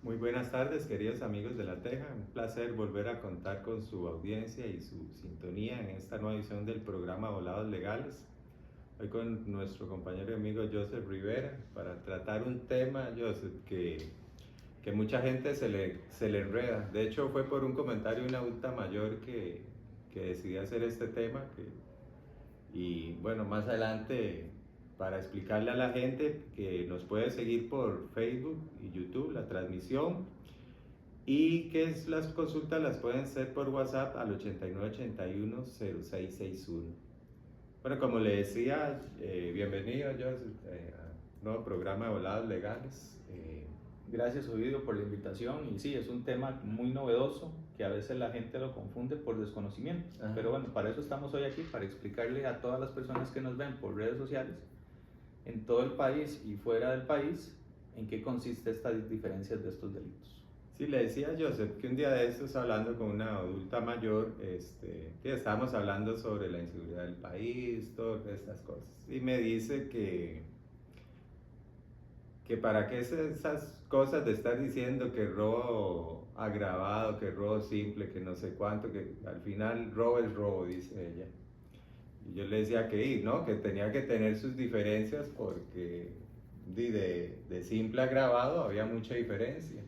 Muy buenas tardes, queridos amigos de La Teja. Un placer volver a contar con su audiencia y su sintonía en esta nueva edición del programa Volados Legales. Hoy con nuestro compañero y amigo Joseph Rivera para tratar un tema, Joseph, que mucha gente se le enreda. De hecho, fue por un comentario de una adulta mayor que decidí hacer este tema. Y bueno, más adelante, para explicarle a la gente que nos puede seguir por Facebook y YouTube, la transmisión, y que las consultas las pueden hacer por WhatsApp al 8981-0661. Bueno, como le decía, bienvenido Joseph, a nuevo programa de Volados Legales. Gracias, Ovidio, por la invitación. Y sí, es un tema muy novedoso que a veces la gente lo confunde por desconocimiento. Ajá. Pero bueno, para eso estamos hoy aquí, para explicarle a todas las personas que nos ven por redes sociales, en todo el país y fuera del país, en qué consiste estas diferencias de estos delitos. Sí, le decía a Joseph que un día de estos, hablando con una adulta mayor, que estábamos hablando sobre la inseguridad del país, todas estas cosas, y me dice que para qué esas cosas de estar diciendo que robo agravado, que robo simple, que no sé cuánto, que al final robo es robo, dice ella. Y yo le decía no, que tenía que tener sus diferencias porque de simple a agravado había mucha diferencia.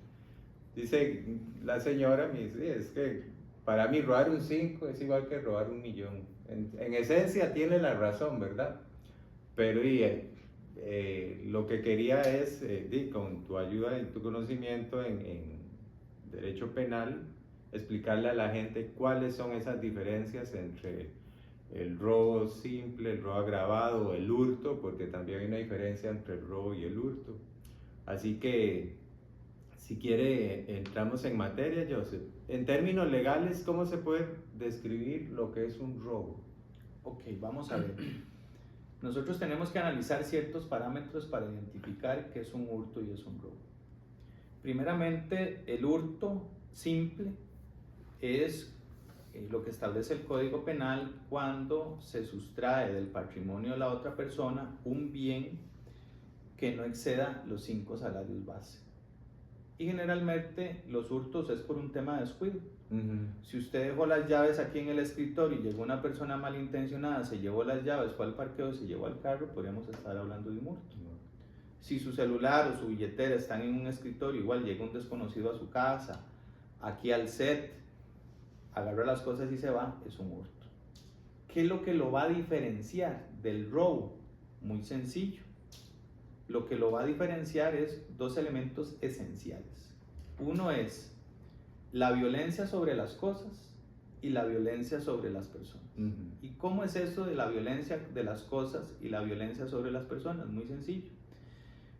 Dice la señora, me dice, es que para mí robar un 5 es igual que robar 1 millón. En esencia tiene la razón, ¿verdad? Pero lo que quería es, con tu ayuda y tu conocimiento en derecho penal, explicarle a la gente cuáles son esas diferencias entre el robo simple, el robo agravado, el hurto, porque también hay una diferencia entre el robo y el hurto. Así que, si quiere, entramos en materia, Joseph. En términos legales, ¿cómo se puede describir lo que es un robo? Ok, vamos a ver. Nosotros tenemos que analizar ciertos parámetros para identificar qué es un hurto y es un robo. Primeramente, el hurto simple es lo que establece el Código Penal cuando se sustrae del patrimonio de la otra persona un bien que no exceda los 5 salarios base. Y generalmente los hurtos es por un tema de descuido. Si usted dejó las llaves aquí en el escritorio y llegó una persona malintencionada, se llevó las llaves, fue al parqueo y se llevó al carro, podríamos estar hablando de un hurto. Si su celular o su billetera están en un escritorio, igual llega un desconocido a su casa, aquí al set, agarra las cosas y se va, es un hurto. ¿Qué es lo que lo va a diferenciar del robo? Muy sencillo. Lo que lo va a diferenciar es dos elementos esenciales. Uno es la violencia sobre las cosas y la violencia sobre las personas. ¿Y cómo es eso de la violencia de las cosas y la violencia sobre las personas? Muy sencillo.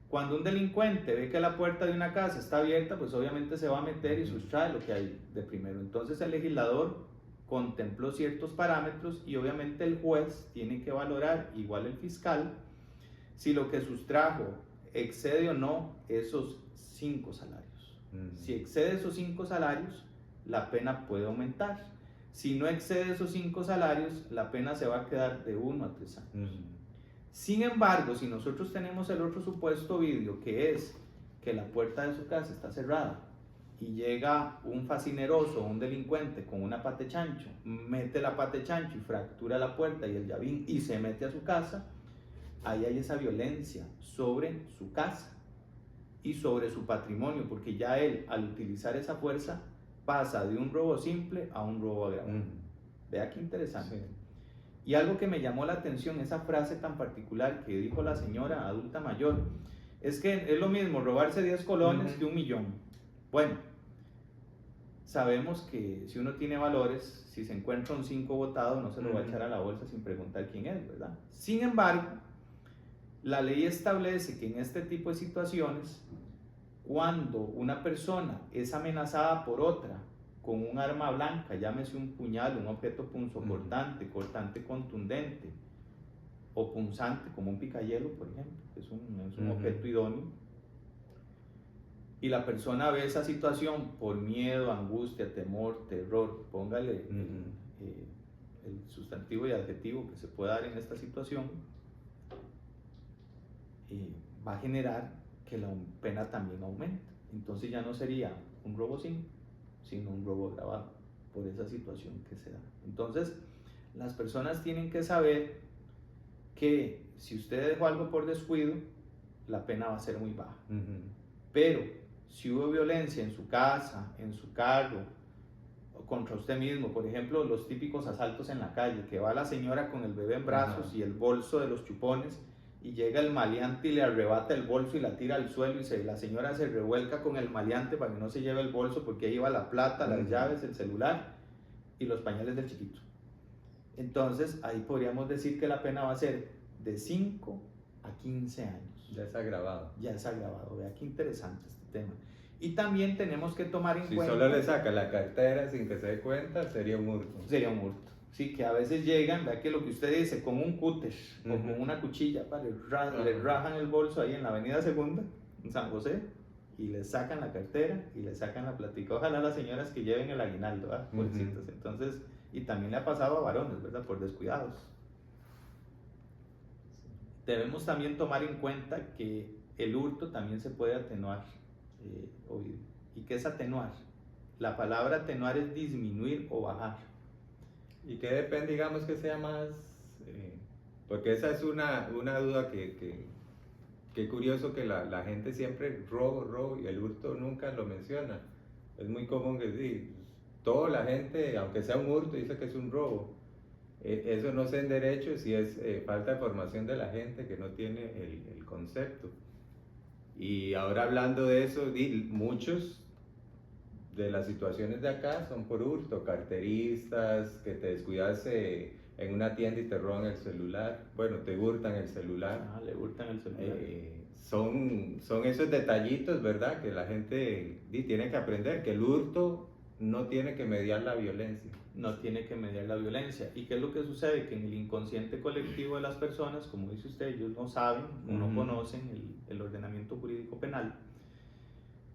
Cuando un delincuente ve que la puerta de una casa está abierta, pues obviamente se va a meter y sustrae lo que hay de primero. Entonces el legislador contempló ciertos parámetros y obviamente el juez tiene que valorar, igual el fiscal, si lo que sustrajo excede o no esos 5 salarios. Si excede esos 5 salarios, la pena puede aumentar. Si no excede esos 5 salarios, la pena se va a quedar de 1 a 3 años. Sin embargo, si nosotros tenemos el otro supuesto, Ovidio, que es que la puerta de su casa está cerrada y llega un facineroso o un delincuente con una pate chancho, mete la pate chancho y fractura la puerta y el llavín y se mete a su casa, ahí hay esa violencia sobre su casa y sobre su patrimonio, porque ya él, al utilizar esa fuerza, pasa de un robo simple a un robo agravado. Vea qué interesante. Sí. Y algo que me llamó la atención, esa frase tan particular que dijo la señora adulta mayor, es que es lo mismo robarse 10 colones que 1 millón. Bueno, sabemos que si uno tiene valores, si se encuentra un 5 botado, no se lo va a echar a la bolsa sin preguntar quién es, ¿verdad? Sin embargo, la ley establece que en este tipo de situaciones, cuando una persona es amenazada por otra con un arma blanca, llámese un puñal, un objeto punzocortante, cortante contundente, o punzante, como un picayelo, por ejemplo, que es un objeto idóneo, y la persona ve esa situación por miedo, angustia, temor, terror, póngale el sustantivo y adjetivo que se pueda dar en esta situación, va a generar que la pena también aumente. Entonces ya no sería un robo simple, sino un robo agravado por esa situación que se da. Entonces, las personas tienen que saber que si usted dejó algo por descuido, la pena va a ser muy baja. Pero si hubo violencia en su casa, en su carro, o contra usted mismo, por ejemplo, los típicos asaltos en la calle, que va la señora con el bebé en brazos y el bolso de los chupones, y llega el maleante y le arrebata el bolso y la tira al suelo, y la señora se revuelca con el maleante para que no se lleve el bolso, porque ahí va la plata, las llaves, el celular y los pañales del chiquito. Entonces ahí podríamos decir que la pena va a ser de 5 a 15 años. Ya es agravado. Ya es agravado. Vea qué interesante este tema. Y también tenemos que tomar en cuenta... Si solo le saca la cartera sin que se dé cuenta, sería un hurto. Sería un hurto. Sí, que a veces llegan, vea que lo que usted dice, con un cúter o con una cuchilla, le rajan el bolso ahí en la avenida Segunda, en San José, y le sacan la cartera y le sacan la platica. Ojalá las señoras que lleven el aguinaldo, ¿verdad? Pobrecitas. Entonces, y también le ha pasado a varones, ¿verdad? Por descuidados. Debemos también tomar en cuenta que el hurto también se puede atenuar. ¿Y qué es atenuar? La palabra atenuar es disminuir o bajar. ¿Y qué depende, digamos, que sea más? Porque esa es una duda que curioso que la gente siempre robo, y el hurto nunca lo menciona. Es muy común que sí, toda la gente, aunque sea un hurto, dice que es un robo. Eso no sé en derecho si es falta de formación de la gente que no tiene el concepto. Y ahora hablando de eso, muchos de las situaciones de acá son por hurto, carteristas, que te descuidas en una tienda y te roban el celular, bueno, te hurtan el celular. Le hurtan el celular. Son esos detallitos, ¿verdad? Que la gente tiene que aprender, que el hurto no tiene que mediar la violencia. No tiene que mediar la violencia. ¿Y qué es lo que sucede? Que en el inconsciente colectivo de las personas, como dice usted, ellos no saben o no conocen el ordenamiento jurídico penal.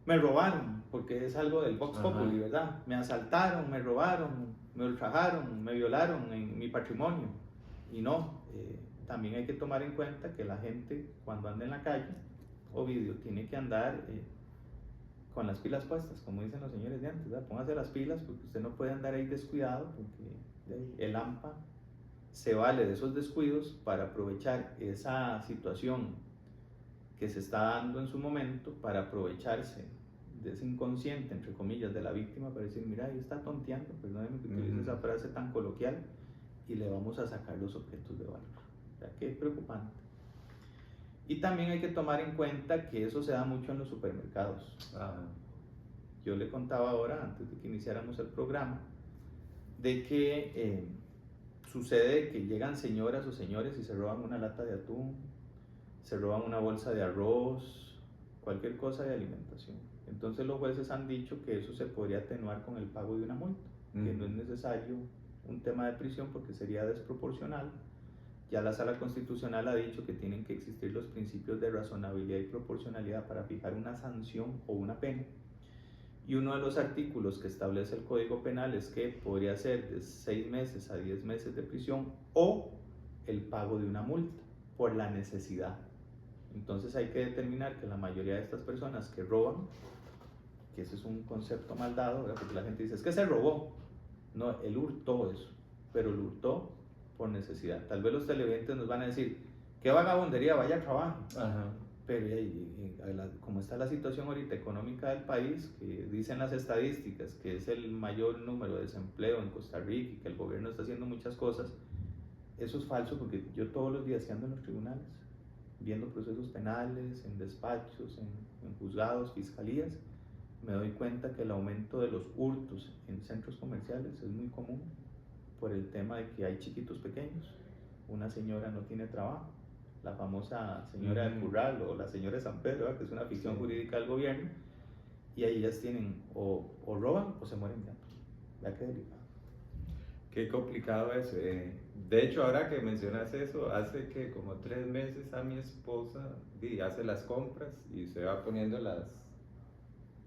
Me robaron, porque es algo del Vox Populi, ¿verdad? Me asaltaron, me robaron, me ultrajaron, me violaron en mi patrimonio. Y no, también hay que tomar en cuenta que la gente cuando anda en la calle, Ovidio, tiene que andar con las pilas puestas, como dicen los señores de antes, ¿verdad? Póngase las pilas porque usted no puede andar ahí descuidado, porque el AMPA se vale de esos descuidos para aprovechar esa situación que se está dando en su momento, para aprovecharse de ese inconsciente, entre comillas, de la víctima, para decir, mira, ahí está tonteando, perdóneme que utilice esa frase tan coloquial, y le vamos a sacar los objetos de valor. O sea, que es preocupante. Y también hay que tomar en cuenta que eso se da mucho en los supermercados. Yo le contaba ahora, antes de que iniciáramos el programa, de que sucede que llegan señoras o señores y se roban una lata de atún, se roban una bolsa de arroz, cualquier cosa de alimentación. Entonces los jueces han dicho que eso se podría atenuar con el pago de una multa, que no es necesario un tema de prisión porque sería desproporcional. Ya la Sala Constitucional ha dicho que tienen que existir los principios de razonabilidad y proporcionalidad para fijar una sanción o una pena. Y uno de los artículos que establece el Código Penal es que podría ser de 6 meses a 10 meses de prisión o el pago de una multa por la necesidad. Entonces hay que determinar que la mayoría de estas personas que roban, que ese es un concepto mal dado, ¿verdad? Porque la gente dice, es que se robó. No, él hurtó eso, pero lo hurtó por necesidad. Tal vez los televidentes nos van a decir, qué vagabundería, vaya a trabajo. Pero como está la situación ahorita económica del país, que dicen las estadísticas que es el mayor número de desempleo en Costa Rica y que el gobierno está haciendo muchas cosas, eso es falso, porque yo todos los días que ando en los tribunales, viendo procesos penales, en despachos, en juzgados, fiscalías, me doy cuenta que el aumento de los hurtos en centros comerciales es muy común por el tema de que hay chiquitos pequeños. Una señora no tiene trabajo, la famosa señora del Curral o la señora de San Pedro, ¿verdad? Que es una ficción jurídica del gobierno, y ahí ellas tienen o roban o se mueren de hambre. Vea qué delicado. Qué complicado eso. De hecho, ahora que mencionas eso, hace que como 3 meses a mi esposa hace las compras y se va poniendo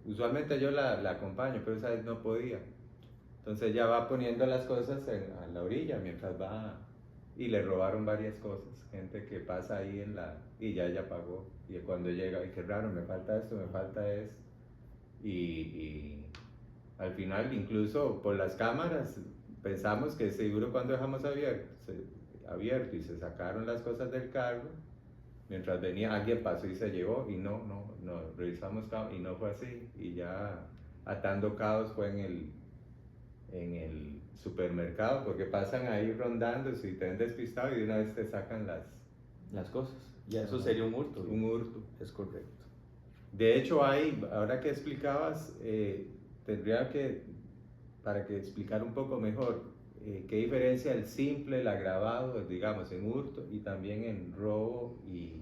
usualmente yo la acompaño, pero esa vez no podía. Entonces ella va poniendo las cosas a la orilla mientras va, y le robaron varias cosas. Gente que pasa ahí y ya ella pagó. Y cuando llega, ay, qué raro, me falta esto, me falta esto. y al final, incluso por las cámaras, pensamos que seguro cuando dejamos abierto y se sacaron las cosas del carro, mientras venía alguien pasó y se llevó, y no, revisamos y no fue así, y ya atando caos fue en el supermercado, porque pasan ahí rondando, si te ven despistado y de una vez te sacan las cosas. Ya eso sería un hurto. Un hurto. Es correcto. De hecho ahora que explicabas, tendría que, para que explicar un poco mejor, qué diferencia el simple, el agravado, digamos, en hurto y también en robo y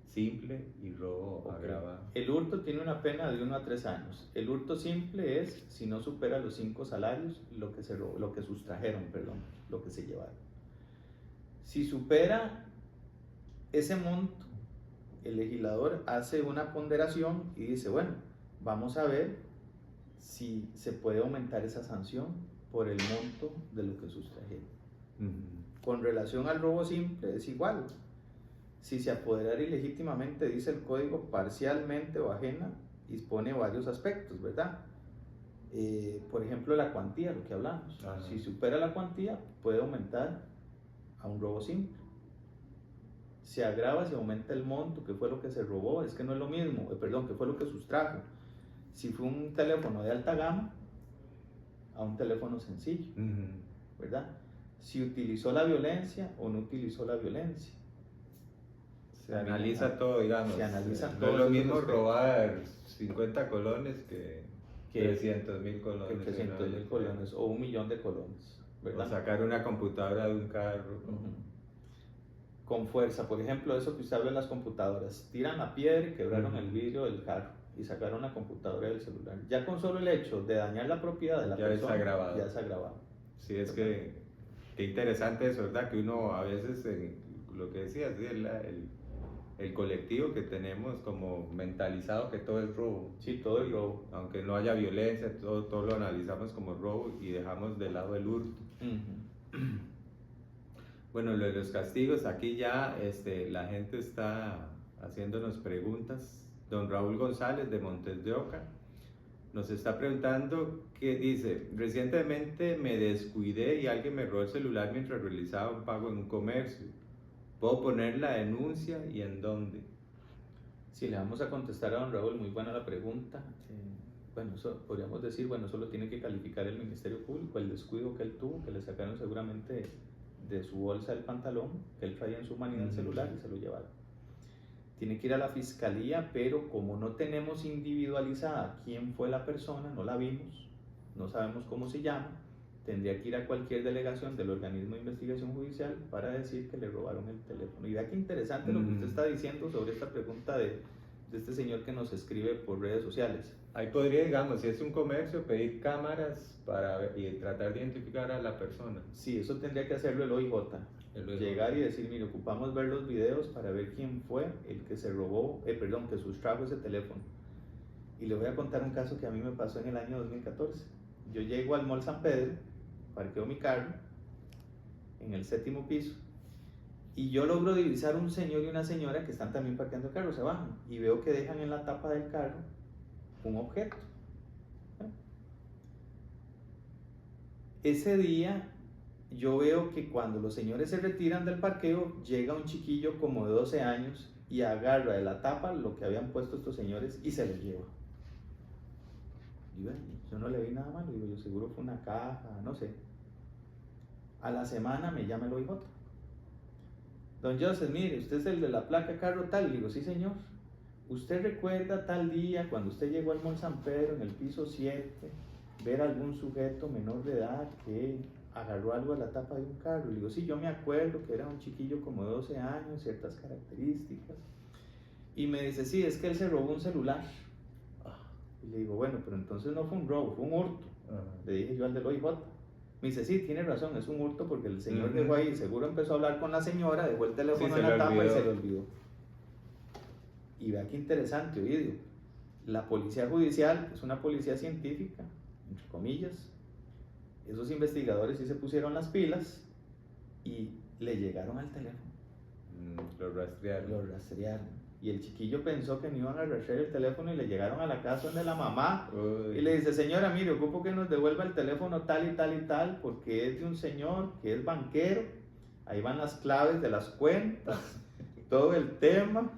simple y robo agravado. El hurto tiene una pena de 1 a 3 años. El hurto simple es si no supera los 5 salarios lo que sustrajeron, lo que se llevaron. Si supera ese monto, el legislador hace una ponderación y dice, bueno, vamos a ver si se puede aumentar esa sanción por el monto de lo que sustrajeron. Con relación al robo simple es igual. Si se apoderara ilegítimamente, dice el código, parcialmente o ajena, dispone varios aspectos, ¿verdad? Por ejemplo, la cuantía, lo que hablamos. Ajá. Si supera la cuantía, puede aumentar a un robo simple. Se agrava si aumenta el monto, que fue lo que se robó, es que no es lo mismo, que fue lo que sustrajo. Si fue un teléfono de alta gama, a un teléfono sencillo, ¿verdad? Si utilizó la violencia o no utilizó la violencia. Se analiza todo, digamos. Se analiza no todo. Es lo mismo robar 50 colones que 300,000 colones. Que 300,000 colones o 1,000,000 de colones, ¿verdad? O sacar una computadora de un carro. Con fuerza, por ejemplo, eso que usted habla en las computadoras. Tiran la piedra y quebraron el vidrio del carro y sacaron la computadora del celular. Ya con solo el hecho de dañar la propiedad de la persona, ya es agravado. Sí, es que qué interesante eso, ¿verdad? Que uno a veces, lo que decías, el colectivo que tenemos como mentalizado que todo es robo. Sí, todo es robo. Aunque no haya violencia, todo lo analizamos como robo y dejamos de lado el hurto. Bueno, lo de los castigos, aquí ya la gente está haciéndonos preguntas. Don Raúl González de Montes de Oca nos está preguntando que dice, recientemente me descuidé y alguien me robó el celular mientras realizaba un pago en un comercio. ¿Puedo poner la denuncia y en dónde? Sí, le vamos a contestar a don Raúl, muy buena la pregunta. Bueno, eso podríamos decir, bueno, eso lo tiene que calificar el Ministerio Público, el descuido que él tuvo, que le sacaron seguramente de su bolsa del pantalón, que él traía en su manía el celular y se lo llevaron. Tiene que ir a la fiscalía, pero como no tenemos individualizada quién fue la persona, no la vimos, no sabemos cómo se llama, tendría que ir a cualquier delegación del organismo de investigación judicial para decir que le robaron el teléfono. Y vea qué interesante lo que usted está diciendo sobre esta pregunta de este señor que nos escribe por redes sociales. Ahí podría, digamos, si es un comercio, pedir cámaras y tratar de identificar a la persona. Sí, eso tendría que hacerlo el OIJ. Llegar y decir, mire, ocupamos ver los videos para ver quién fue el que se robó, que sustrajo ese teléfono. Y le voy a contar un caso que a mí me pasó en el año 2014. Yo llego al Mall San Pedro, parqueo mi carro en el 7º piso y yo logro divisar un señor y una señora que están también parqueando el carro, se bajan y veo que dejan en la tapa del carro un objeto. Ese día yo veo que cuando los señores se retiran del parqueo, llega un chiquillo como de 12 años y agarra de la tapa lo que habían puesto estos señores y se lo lleva. Y bueno, yo no le vi nada malo, digo, yo seguro fue una caja, no sé. A la semana me llama el OIJ. Don Joseph, mire, usted es el de la placa carro tal. Le digo, sí señor. ¿Usted recuerda tal día cuando usted llegó al Mall San Pedro en el piso 7, ver algún sujeto menor de edad que agarró algo de la tapa de un carro? Le digo, sí, yo me acuerdo que era un chiquillo como de 12 años, ciertas características. Y me dice, sí, es que él se robó un celular. Y le digo, bueno, pero entonces no fue un robo, fue un hurto. Le dije yo al del OIJ. Me dice, sí, tiene razón, es un hurto porque el señor dejó ahí, seguro empezó a hablar con la señora, dejó el teléfono en la tapa y se lo olvidó. Y vea qué interesante, Ovidio. La policía judicial es una policía científica, entre comillas. Esos investigadores sí se pusieron las pilas y le llegaron al teléfono. Lo rastrearon. Lo rastrearon. Y el chiquillo pensó que no iban a rastrear el teléfono y le llegaron a la casa donde la mamá. Uy. Y le dice, señora, mire, ocupo que nos devuelva el teléfono tal y tal y tal, porque es de un señor que es banquero. Ahí van las claves de las cuentas, todo el tema.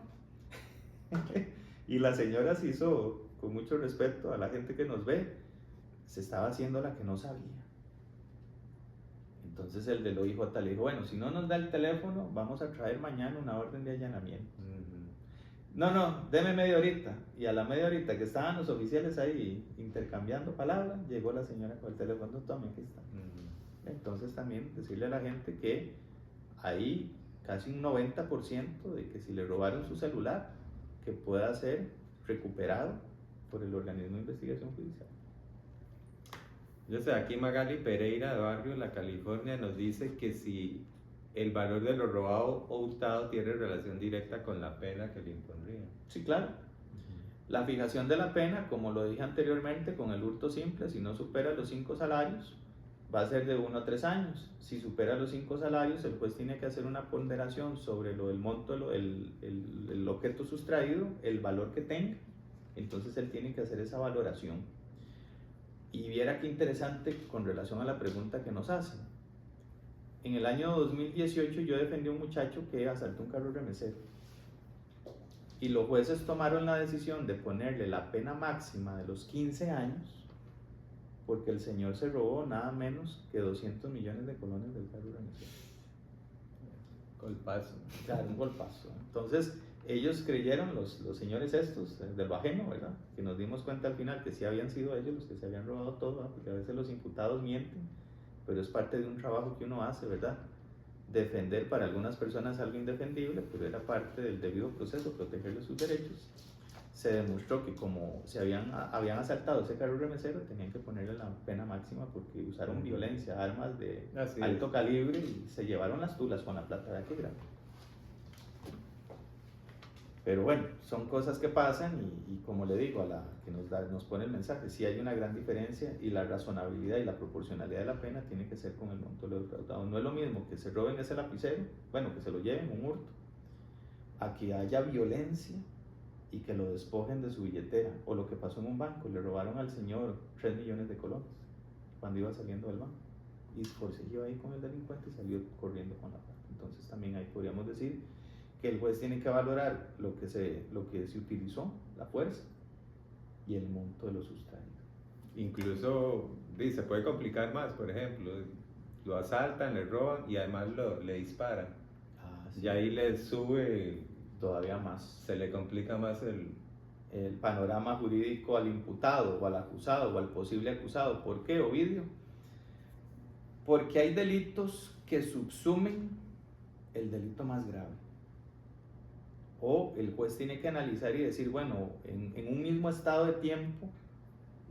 Y la señora se hizo, con mucho respeto a la gente que nos ve, se estaba haciendo la que no sabía. Entonces el del OIJ le dijo, bueno, si no nos da el teléfono, vamos a traer mañana una orden de allanamiento. No, deme media horita. Y a la media horita que estaban los oficiales ahí intercambiando palabras, llegó la señora con el teléfono, tome, aquí está. Entonces también decirle a la gente que hay casi un 90% de que si le robaron su celular, que pueda ser recuperado por el organismo de investigación judicial. Yo sé, aquí Magali Pereira de Barrio La California nos dice que si el valor de lo robado o hurtado tiene relación directa con la pena que le impondría. Sí, claro. La fijación de la pena, como lo dije anteriormente, con el hurto simple, si no supera los 5 salarios, va a ser de 1 a 3 años. Si supera los 5 salarios, el juez tiene que hacer una ponderación sobre el monto, el objeto sustraído, el valor que tenga. Entonces él tiene que hacer esa valoración. Y viera qué interesante con relación a la pregunta que nos hacen. En el año 2018 yo defendí a un muchacho que asaltó un carro remesero. Y los jueces tomaron la decisión de ponerle la pena máxima de los 15 años, porque el señor se robó nada menos que 200 millones de colones del carro remesero. Golpazo. Claro, un golpazo. Entonces, ellos creyeron, los señores estos, de lo ajeno, ¿verdad? Que nos dimos cuenta al final que sí habían sido ellos los que se habían robado todo, ¿verdad? Porque a veces los imputados mienten, pero es parte de un trabajo que uno hace, ¿verdad? Defender para algunas personas algo indefendible, pero era parte del debido proceso, protegerles sus derechos. Se demostró que como se habían asaltado ese carro remesero, tenían que ponerle la pena máxima porque usaron violencia, armas de alto calibre y se llevaron las tulas con la plata de aquel grado. Pero bueno, son cosas que pasan y como le digo a la que nos pone el mensaje, sí hay una gran diferencia y la razonabilidad y la proporcionalidad de la pena tiene que ser con el monto de lo defraudado. No es lo mismo que se roben ese lapicero, bueno, que se lo lleven, un hurto, a que haya violencia y que lo despojen de su billetera, o lo que pasó en un banco, le robaron al señor 3 millones de colones cuando iba saliendo del banco y forcejeó ahí con el delincuente y salió corriendo con la plata. Entonces también ahí podríamos decir que el juez tiene que valorar lo que se utilizó, la fuerza y el monto de lo sustraído. Incluso se puede complicar más, por ejemplo, lo asaltan, le roban y además le disparan. Sí. Y ahí le sube todavía más. Se le complica más el panorama jurídico al imputado o al acusado o al posible acusado. ¿Por qué, Ovidio? Porque hay delitos que subsumen el delito más grave. O el juez tiene que analizar y decir, bueno, en un mismo estado de tiempo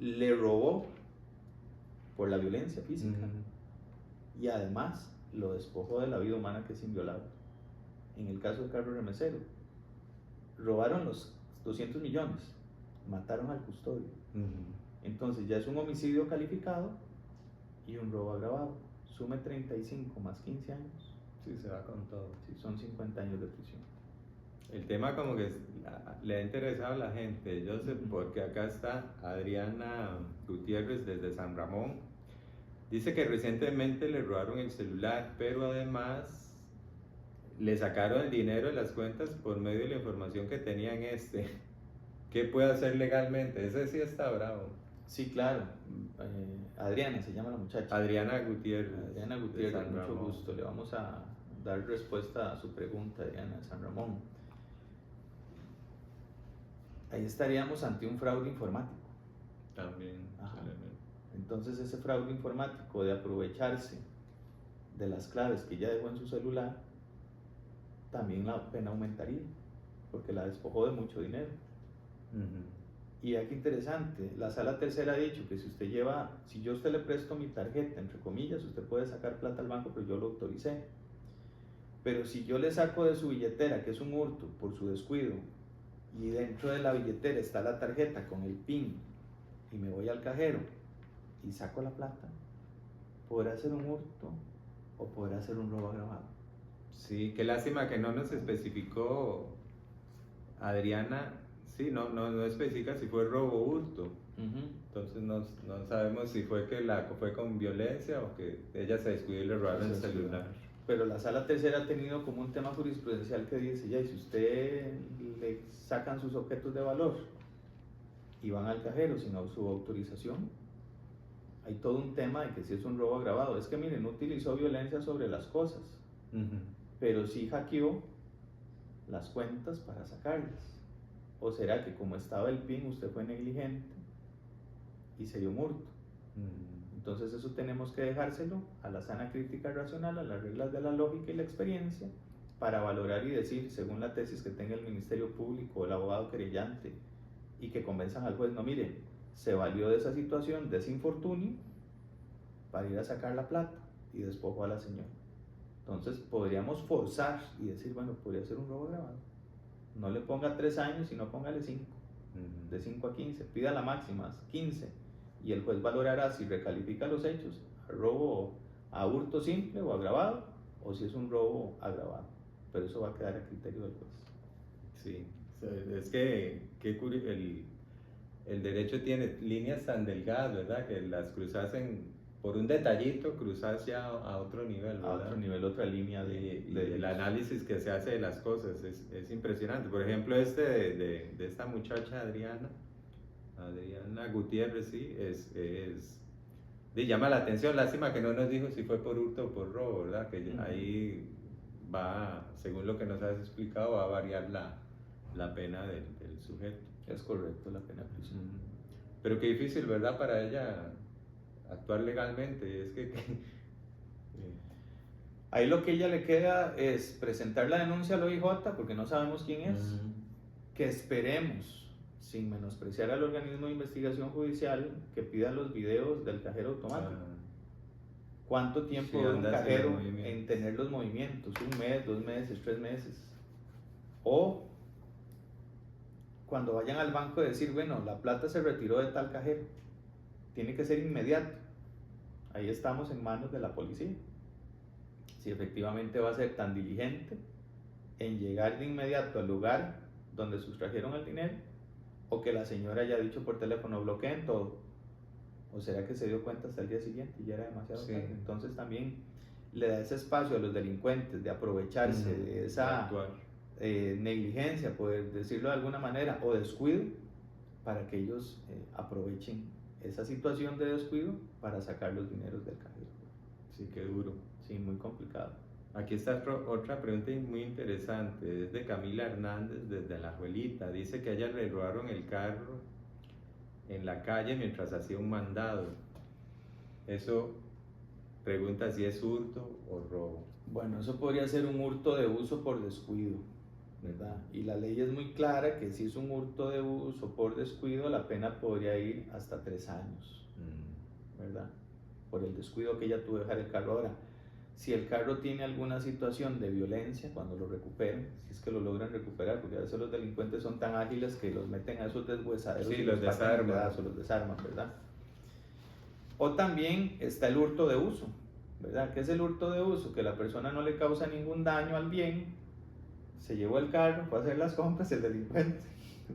le robó por la violencia física y además lo despojó de la vida humana, que es inviolable. En el caso del carro remesero, robaron los 200 millones, mataron al custodio. Entonces ya es un homicidio calificado y un robo agravado. Sume 35 más 15 años. Sí, se va con todo. Sí, son 50 años de prisión. El tema como que le ha interesado a la gente, yo sé, porque acá está Adriana Gutiérrez desde San Ramón. Dice que recientemente le robaron el celular, pero además le sacaron el dinero de las cuentas por medio de la información que tenía en ¿Qué puede hacer legalmente? Ese sí está bravo. Sí, claro. Adriana se llama la muchacha. Adriana Gutiérrez. Adriana Gutiérrez, mucho gusto. Le vamos a dar respuesta a su pregunta, Adriana de San Ramón. Ahí estaríamos ante un fraude informático. También. Entonces ese fraude informático de aprovecharse de las claves que ya dejó en su celular, también la pena aumentaría, porque la despojó de mucho dinero. Y aquí interesante, la sala tercera ha dicho que si yo a usted le presto mi tarjeta, entre comillas, usted puede sacar plata al banco, pero yo lo autoricé. Pero si yo le saco de su billetera, que es un hurto por su descuido, y dentro de la billetera está la tarjeta con el PIN, y me voy al cajero y saco la plata, ¿podrá ser un hurto o podrá ser un robo agravado? Sí, qué lástima que no nos especificó Adriana, sí, no especifica si fue robo o hurto. Entonces no sabemos si fue que fue con violencia o que ella se descuidó y le robaron el celular. Pero la sala tercera ha tenido como un tema jurisprudencial que dice, ya, y si usted le sacan sus objetos de valor y van al cajero sin su autorización, hay todo un tema de que si es un robo agravado. Es que miren, no utilizó violencia sobre las cosas, pero sí hackeó las cuentas para sacarlas. ¿O será que como estaba el PIN usted fue negligente y se dio un hurto? Entonces eso tenemos que dejárselo a la sana crítica racional, a las reglas de la lógica y la experiencia, para valorar y decir, según la tesis que tenga el Ministerio Público o el abogado querellante, y que convenzan al juez, no, mire, se valió de esa situación, de ese infortunio, para ir a sacar la plata y despojó a la señora. Entonces podríamos forzar y decir, bueno, podría ser un robo agravado. No le ponga 3 años, sino póngale 5. De 5 a 15, pida la máxima, 15. Y el juez valorará si recalifica los hechos a robo, a hurto simple o agravado, o si es un robo agravado. Pero eso va a quedar a criterio del juez. Sí, es que el derecho tiene líneas tan delgadas, ¿verdad? Que las cruzas por un detallito, cruzas ya a otro nivel, ¿verdad? A otro nivel, otra línea el análisis que se hace de las cosas es impresionante. Por ejemplo, de esta muchacha Adriana Gutiérrez, sí, llama la atención. Lástima que no nos dijo si fue por hurto o por robo, ¿verdad? Que ahí va, según lo que nos has explicado, va a variar la pena del sujeto. Es correcto, la pena de prisión. Pero qué difícil, ¿verdad? Para ella actuar legalmente. Es que ahí lo que ella le queda es presentar la denuncia al OIJ, porque no sabemos quién es, que esperemos, sin menospreciar al organismo de investigación judicial, que pida los videos del cajero automático. ¿Cuánto tiempo dura un cajero en tener los movimientos? 1 mes, 2 meses, 3 meses. O cuando vayan al banco decir, bueno, la plata se retiró de tal cajero. Tiene que ser inmediato. Ahí estamos en manos de la policía. Si efectivamente va a ser tan diligente en llegar de inmediato al lugar donde sustrajeron el dinero, o que la señora haya dicho por teléfono, bloqueen todo. ¿O será que se dio cuenta hasta el día siguiente y ya era demasiado tarde? Entonces también le da ese espacio a los delincuentes de aprovecharse de esa negligencia, poder decirlo de alguna manera, o descuido, para que ellos aprovechen esa situación de descuido para sacar los dineros del cajero. Sí, qué duro. Sí, muy complicado. Aquí está otra pregunta muy interesante, es de Camila Hernández desde La Juelita. Dice que a ella le robaron el carro en la calle mientras hacía un mandado. Eso pregunta si es hurto o robo. Bueno, eso podría ser un hurto de uso por descuido, ¿verdad? Y la ley es muy clara que si es un hurto de uso por descuido, la pena podría ir hasta 3 años, ¿verdad? Por el descuido que ella tuvo de dejar el carro. Ahora, si el carro tiene alguna situación de violencia, cuando lo recuperen, si es que lo logran recuperar, porque a veces los delincuentes son tan ágiles que los meten a esos deshuesaderos, sí, los desarman, ¿verdad? O también está el hurto de uso, ¿verdad? ¿Qué es el hurto de uso? Que la persona no le causa ningún daño al bien, se llevó el carro, fue a hacer las compras, el delincuente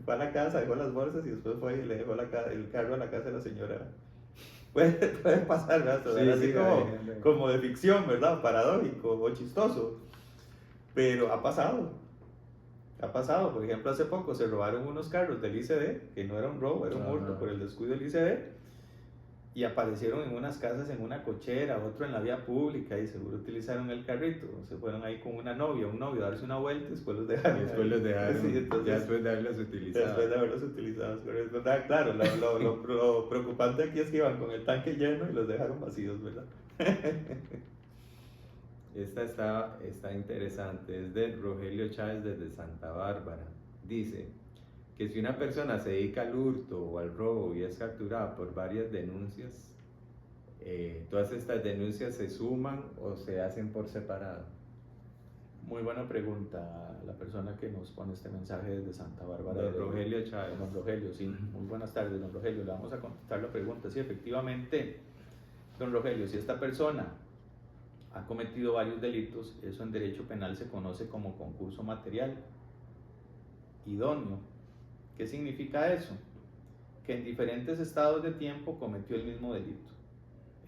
fue a la casa, dejó las bolsas y después fue y le dejó el carro a la casa de la señora. Puede pasar, ¿verdad? Así como de ficción, ¿verdad? Paradójico o chistoso. Pero ha pasado. Por ejemplo, hace poco se robaron unos carros del ICD, que no era un robo, era un hurto por el descuido del ICD, y aparecieron en unas casas, en una cochera, otro en la vía pública, y seguro utilizaron el carrito. Se fueron ahí con una novia, un novio a darse una vuelta y después los dejaron. Sí, entonces, ya después de haberlos utilizado. Es verdad, claro, lo preocupante aquí es que iban con el tanque lleno y los dejaron vacíos, ¿verdad? Esta está interesante, es de Rogelio Chávez desde Santa Bárbara. Dice que si una persona se dedica al hurto o al robo y es capturada por varias denuncias, ¿todas estas denuncias se suman o se hacen por separado? Muy buena pregunta la persona que nos pone este mensaje desde Santa Bárbara. Don Rogelio Chávez. Don Rogelio, sí. Muy buenas tardes, don Rogelio. Le vamos a contestar la pregunta. Sí, efectivamente, don Rogelio, si esta persona ha cometido varios delitos, eso en derecho penal se conoce como concurso material. idóneo. ¿Qué significa eso? Que en diferentes estados de tiempo cometió el mismo delito.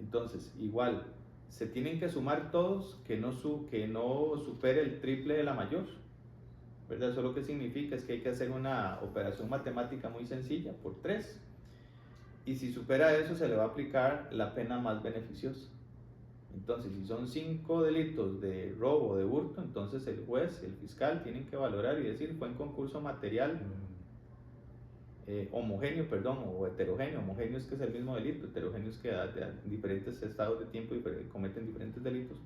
Entonces, igual, se tienen que sumar todos que no supere el triple de la mayor, ¿verdad? Eso lo que significa es que hay que hacer una operación matemática muy sencilla por 3. Y si supera eso, se le va a aplicar la pena más beneficiosa. Entonces, si son 5 delitos de robo o de hurto, entonces el juez y el fiscal tienen que valorar y decir, fue en concurso material homogéneo, o heterogéneo. Homogéneo es que es el mismo delito, heterogéneo es que en diferentes estados de tiempo cometen diferentes delitos.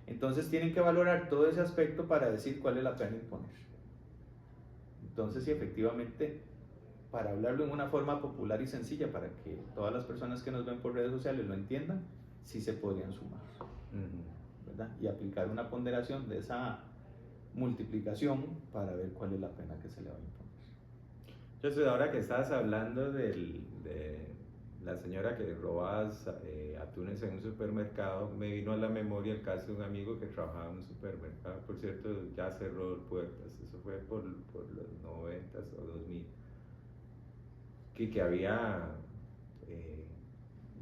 Entonces tienen que valorar todo ese aspecto para decir cuál es la pena a imponer. Entonces, sí, efectivamente, para hablarlo en una forma popular y sencilla, para que todas las personas que nos ven por redes sociales lo entiendan, sí se podrían sumar, ¿verdad? Y aplicar una ponderación de esa multiplicación para ver cuál es la pena que se le va a imponer. Entonces, ahora que estabas hablando de la señora que robaba atunes en un supermercado, me vino a la memoria el caso de un amigo que trabajaba en un supermercado. Por cierto, ya cerró puertas, eso fue por los 90s o 2000. Que había,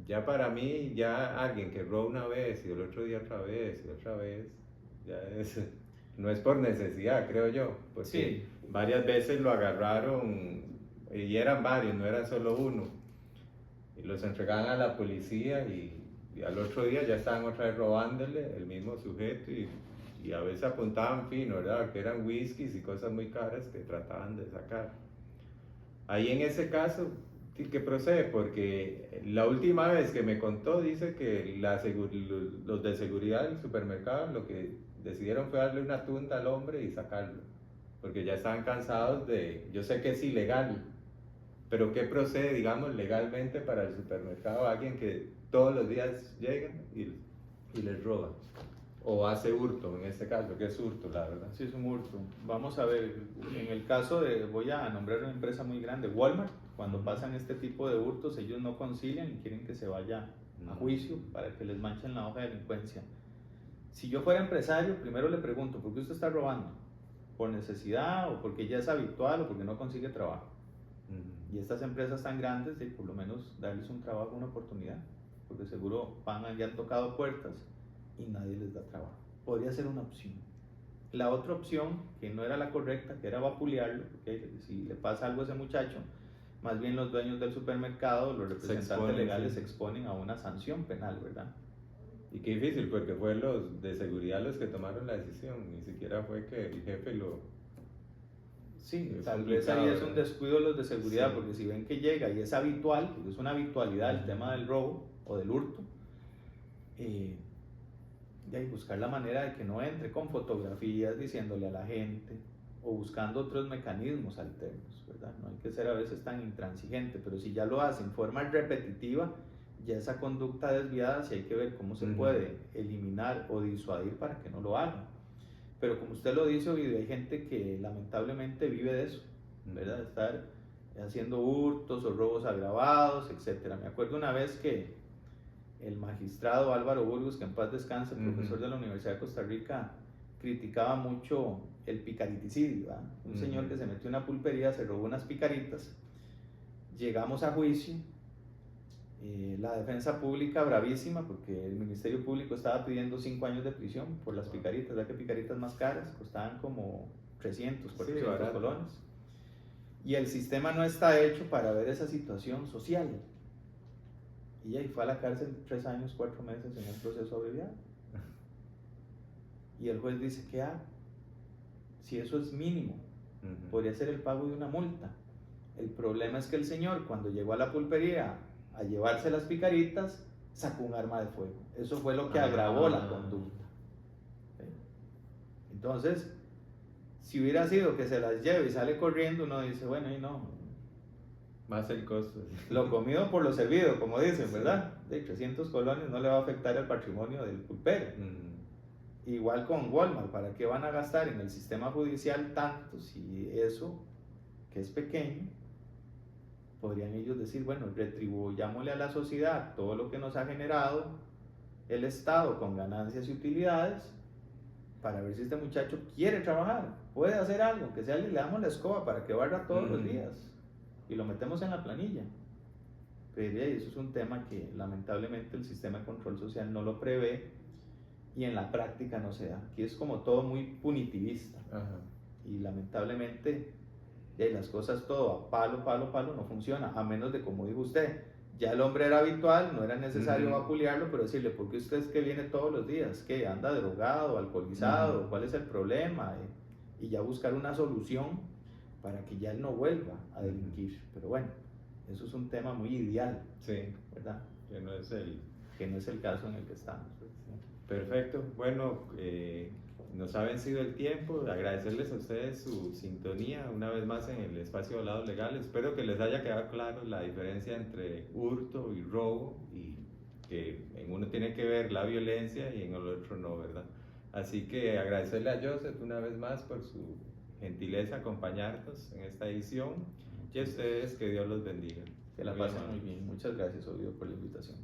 ya para mí, ya alguien que roba una vez y el otro día otra vez y otra vez, ya no es por necesidad, creo yo, porque sí, varias veces lo agarraron y eran varios, no era solo uno, y los entregaban a la policía y al otro día ya estaban otra vez robándole el mismo sujeto y a veces apuntaban fino, ¿verdad? Que eran whiskies y cosas muy caras que trataban de sacar. Ahí en ese caso, ¿qué procede? Porque la última vez que me contó, dice que los de seguridad del supermercado lo que decidieron fue darle una tunda al hombre y sacarlo. Porque ya estaban cansados yo sé que es ilegal, pero ¿qué procede, digamos, legalmente para el supermercado? Alguien que todos los días llega y les roba. O hace hurto, en este caso, que es hurto, la verdad. Sí, es un hurto. Vamos a ver, en el caso voy a nombrar una empresa muy grande, Walmart, cuando pasan este tipo de hurtos, ellos no concilian y quieren que se vaya a juicio para que les manchen la hoja de delincuencia. Si yo fuera empresario, primero le pregunto, ¿por qué usted está robando? ¿Por necesidad o porque ya es habitual o porque no consigue trabajo? Y estas empresas tan grandes, por lo menos darles un trabajo, una oportunidad, porque seguro ya han tocado puertas y nadie les da trabajo. Podría ser una opción. La otra opción, que no era la correcta, que era vapulearlo, porque si le pasa algo a ese muchacho, más bien los dueños del supermercado, los representantes legales, se exponen a una sanción penal, ¿verdad? Y qué difícil, porque fue los de seguridad los que tomaron la decisión, ni siquiera fue que el jefe lo... Sí, tal vez ahí es un descuido de los de seguridad, sí. Porque si ven que llega y es habitual, porque es una habitualidad el tema del robo o del hurto, y buscar la manera de que no entre con fotografías diciéndole a la gente o buscando otros mecanismos alternos, ¿verdad? No hay que ser a veces tan intransigente, pero si ya lo hace en forma repetitiva, ya esa conducta desviada, sí hay que ver cómo se puede eliminar o disuadir para que no lo hagan. Pero como usted lo dice, Ovidio, hay gente que lamentablemente vive de eso, ¿verdad? De estar haciendo hurtos o robos agravados, etc. Me acuerdo una vez que el magistrado Álvaro Burgos, que en paz descanse, profesor de la Universidad de Costa Rica, criticaba mucho el picariticidio, ¿verdad? Un señor que se metió en una pulpería, se robó unas picaritas, llegamos a juicio, la defensa pública bravísima, porque el Ministerio Público estaba pidiendo 5 años de prisión por las picaritas, ¿verdad? Que picaritas más caras, costaban como 300, 400 colones, y el sistema no está hecho para ver esa situación social. Y ahí fue a la cárcel 3 años, 4 meses en un proceso abreviado. Y el juez dice, ¿qué hago? Si eso es mínimo, podría ser el pago de una multa. El problema es que el señor, cuando llegó a la pulpería a llevarse las picaritas, sacó un arma de fuego. Eso fue lo que agravó la conducta. ¿Sí? Entonces, si hubiera sido que se las lleve y sale corriendo, uno dice, bueno, y no... Más el costo. Lo comido por lo servido, como dicen, ¿verdad? De 300 colones no le va a afectar el patrimonio del pulpero. Igual con Walmart, ¿para qué van a gastar en el sistema judicial tanto si eso, que es pequeño, podrían ellos decir, bueno, retribuyámosle a la sociedad todo lo que nos ha generado el Estado con ganancias y utilidades para ver si este muchacho quiere trabajar, puede hacer algo, que sea le damos la escoba para que barra todos los días y lo metemos en la planilla. Pero eso es un tema que lamentablemente el sistema de control social no lo prevé y en la práctica no se da. Aquí es como todo muy punitivista. Ajá. Y lamentablemente las cosas todo a palo no funciona, a menos de, como dijo usted, ya el hombre era habitual, no era necesario vapulearlo, pero decirle, ¿por qué usted es que viene todos los días? ¿Qué anda drogado, alcoholizado? ¿Cuál es el problema? Y ya buscar una solución para que ya él no vuelva a delinquir. Pero bueno, eso es un tema muy ideal, sí, ¿verdad? Que no es el caso en el que estamos. Perfecto. Bueno, nos ha vencido el tiempo. Agradecerles a ustedes su sintonía una vez más en el espacio de Hablado Legal. Espero que les haya quedado claro la diferencia entre hurto y robo, y que en uno tiene que ver la violencia y en el otro no, ¿verdad? Así que agradecerle a Joseph una vez más por su gentileza acompañarnos en esta edición, y a ustedes que Dios los bendiga. Que la pasen muy bien. Muchas gracias, Ovidio, por la invitación.